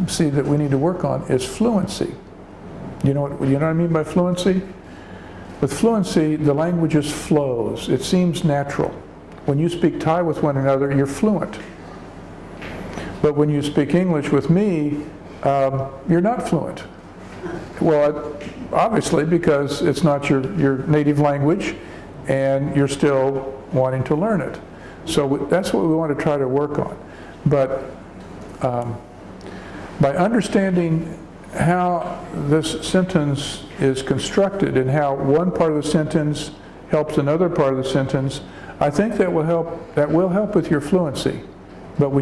See that we need to work on is fluency. You know what I mean by fluency? With fluency, the language just flows. It seems natural. When you speak Thai with one another, you're fluent. But when you speak English with me, you're not fluent. Well, obviously because it's not your native language and you're still wanting to learn it. So that's what we want to try to work on. But by understanding how this sentence is constructed and how one part of the sentence helps another part of the sentence, I think that will help with your fluency. But we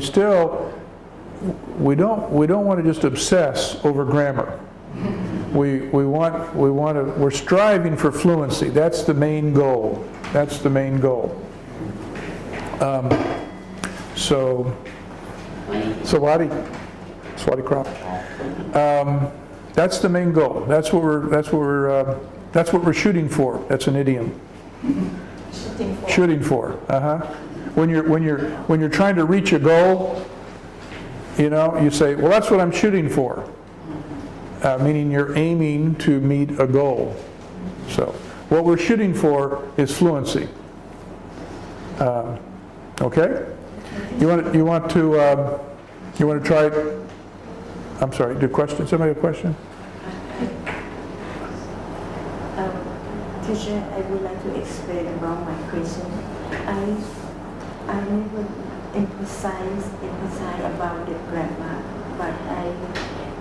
don't want to just obsess over grammar. We're striving for fluency. That's the main goal. That's the main goal. Swati crop. That's the main goal. That's what we're shooting for. That's an idiom. Shooting for. When you're trying to reach a goal, you say, well, that's what I'm shooting for. Meaning you're aiming to meet a goal. So what we're shooting for is fluency. Okay? You want to try it? I'm sorry, do questions? Somebody have a question? Teacher, I would like to explain about my question. I never emphasize about the grammar, but I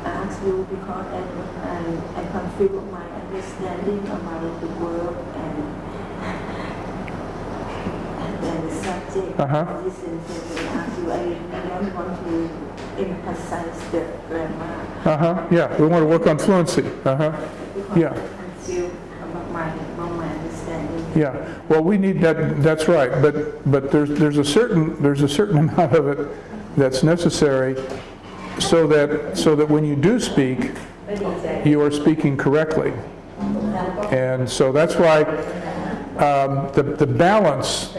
ask you because I confuse my understanding about the verb and the subject. This sentence I ask you, I don't want to emphasize the grammar. Yeah, we want to work on fluency. Because Yeah. I'm confused about my understanding. Yeah. Well, we need that. That's right. But there's a certain amount of it that's necessary, so that when you do speak, you are speaking correctly. And so that's why the balance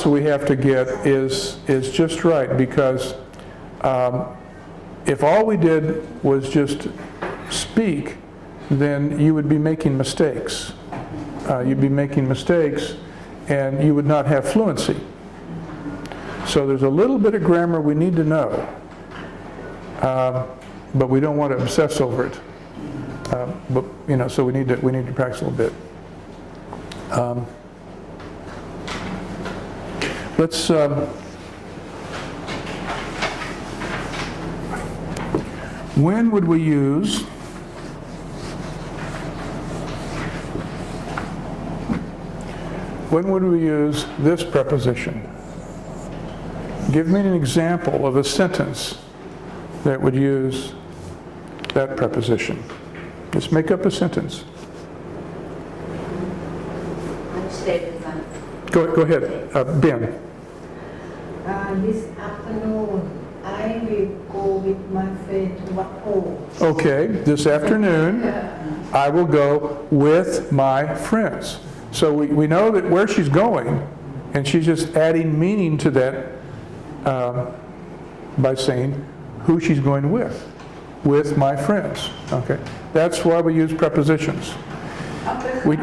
that we have to get is just right, because if all we did was just speak, then you would be making mistakes. You'd be making mistakes and you would not have fluency. So there's a little bit of grammar we need to know, but we don't want to obsess over it. So we need to practice a little bit. Let's when would we use this preposition? Give me an example of a sentence that would use that preposition. Just make up a sentence. Go ahead, Ben. This afternoon, I will go with my friend to Maryknoll. Okay, this afternoon, I will go with my friends. So we know that where she's going, and she's just adding meaning to that by saying who she's going with my friends. Okay, that's why we use prepositions. We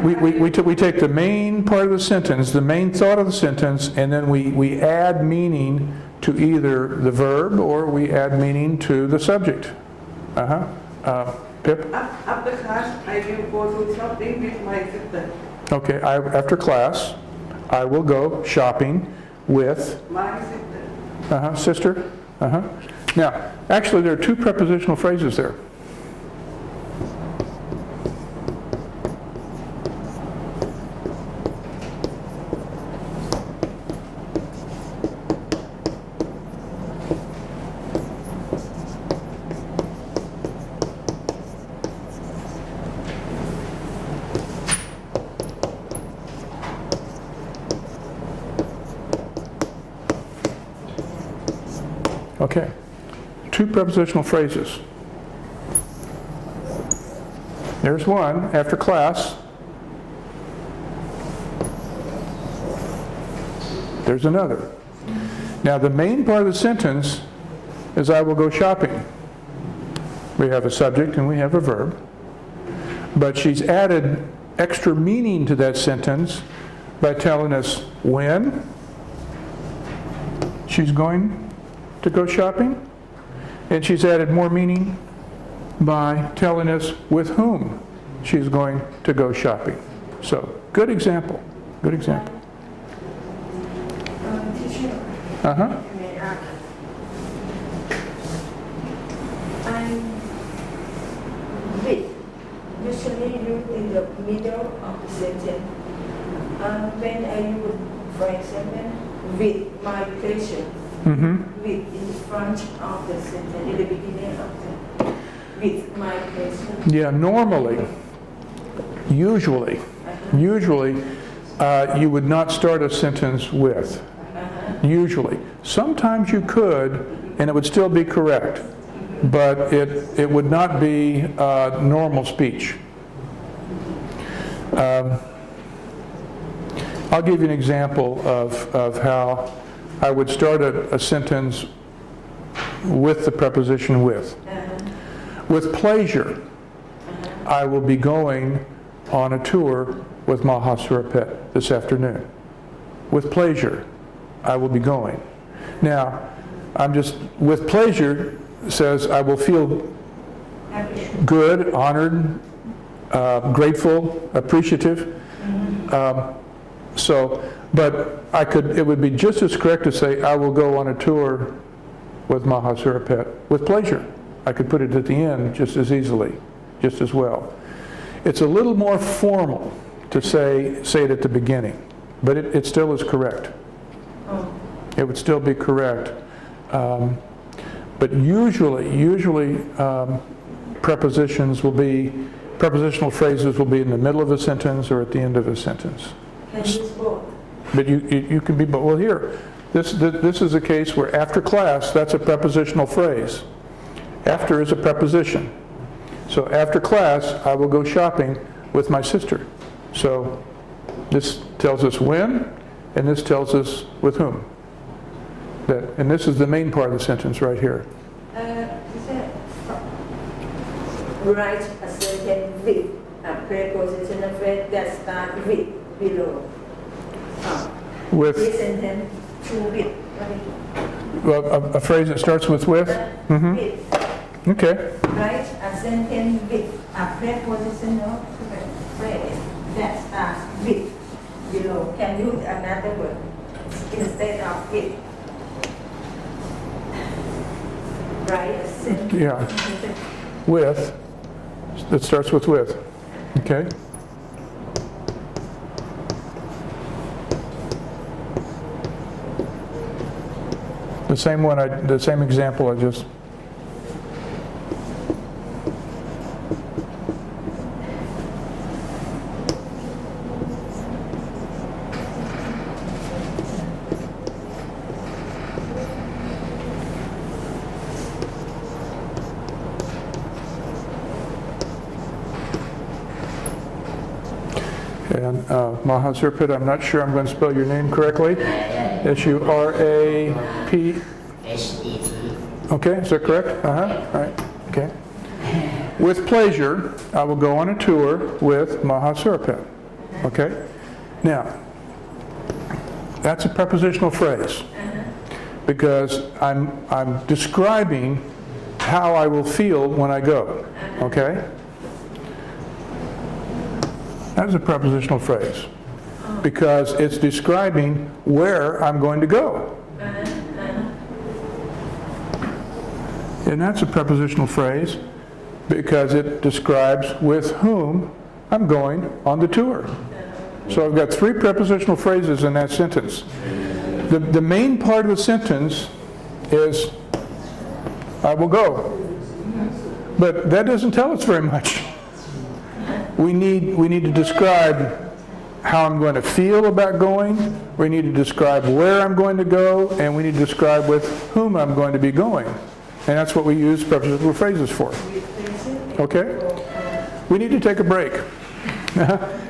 take the main part of the sentence, the main thought of the sentence, and then we add meaning to either the verb or we add meaning to the subject. Pip? After class, I will go to shopping with my sister. Okay, after class, I will go shopping with My sister. sister. Now, actually, there are two prepositional phrases there. Okay, two prepositional phrases. There's one, after class. There's another. Now the main part of the sentence is I will go shopping. We have a subject and we have a verb. But she's added extra meaning to that sentence by telling us when she's going to go shopping. And she's added more meaning by telling us with whom she's going to go shopping. So, good example. Good example. Teacher, Uh-huh. may I ask? I'm with, usually used in the middle of the sentence. When I use, for example, with my pleasure, Mm-hmm. with in front of the sentence, in the beginning of the, with my pleasure. Yeah, normally, usually, you would not start a sentence with. Usually. Sometimes you could, and it would still be correct, but it would not be normal speech. I'll give you an example of how I would start a sentence with the preposition with. With pleasure, I will be going on a tour with Suraphet this afternoon. With pleasure, I will be going. Now, with pleasure says I will feel good, honored, grateful, appreciative. But it would be just as correct to say I will go on a tour with Suraphet with pleasure. I could put it at the end just as easily, just as well. It's a little more formal to say it at the beginning, but it still is correct. It would still be correct. But usually prepositional phrases will be in the middle of a sentence or at the end of a sentence. Can use both. But you can be, but well here, this is a case where after class, that's a prepositional phrase. After is a preposition. So after class, I will go shopping with my sister. So this tells us when, and this tells us with whom. And this is the main part of the sentence right here. Write a sentence with a prepositional phrase that starts with below. With This sentence to with. a phrase that starts with? Mm-hmm. With. Okay. Write a sentence with a prepositional phrase that starts with below. Can use another word instead of with. Write a sentence. Yeah. With. That starts with. Okay. The same example I just. And Suraphet, I'm not sure I'm going to spell your name correctly. S-U-R-A-P. S-E-T. Okay, is that correct? All right. Okay. With pleasure, I will go on a tour with Suraphet. Okay. Now, that's a prepositional phrase because I'm describing how I will feel when I go. Okay. That is a prepositional phrase because it's describing where I'm going to go. And that's a prepositional phrase because it describes with whom I'm going on the tour. So I've got three prepositional phrases in that sentence. The main part of the sentence is I will go. But that doesn't tell us very much. We need to describe how I'm going to feel about going. We need to describe where I'm going to go, and we need to describe with whom I'm going to be going. And that's what we use prepositional phrases for. Okay? We need to take a break.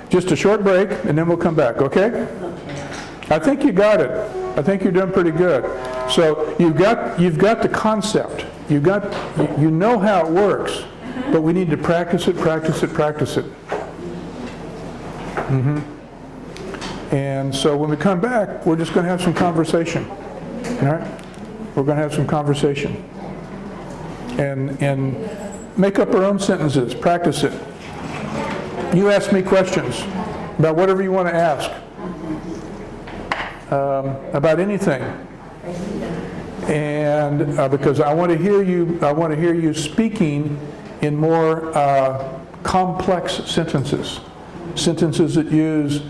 Just a short break, and then we'll come back, okay? I think you got it. I think you're doing pretty good. So you've got the concept. you know how it works, but we need to practice it. And so when we come back, we're just going to have some conversation. All right? We're going to have some conversation. And make up our own sentences. Practice it. You ask me questions about whatever you want to ask. About anything. And because I want to hear you speaking in more complex sentences. Sentences that use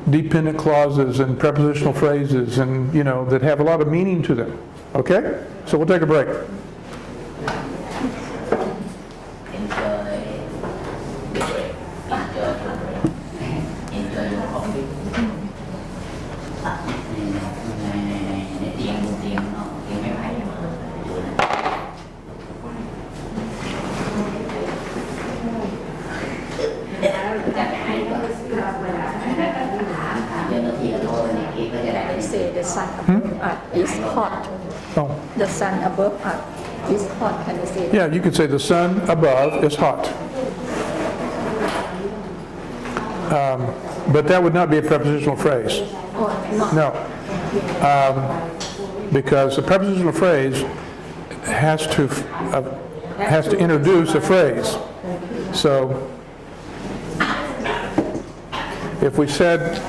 dependent clauses and prepositional phrases and, that have a lot of meaning to them. Okay? So we'll take a break. Say the sun above us is hot. Oh. The sun above us is hot. Can you say that? Yeah, you could say the sun above is hot. But that would not be a prepositional phrase. Or not? No. Because a prepositional phrase has to introduce a phrase. So if we said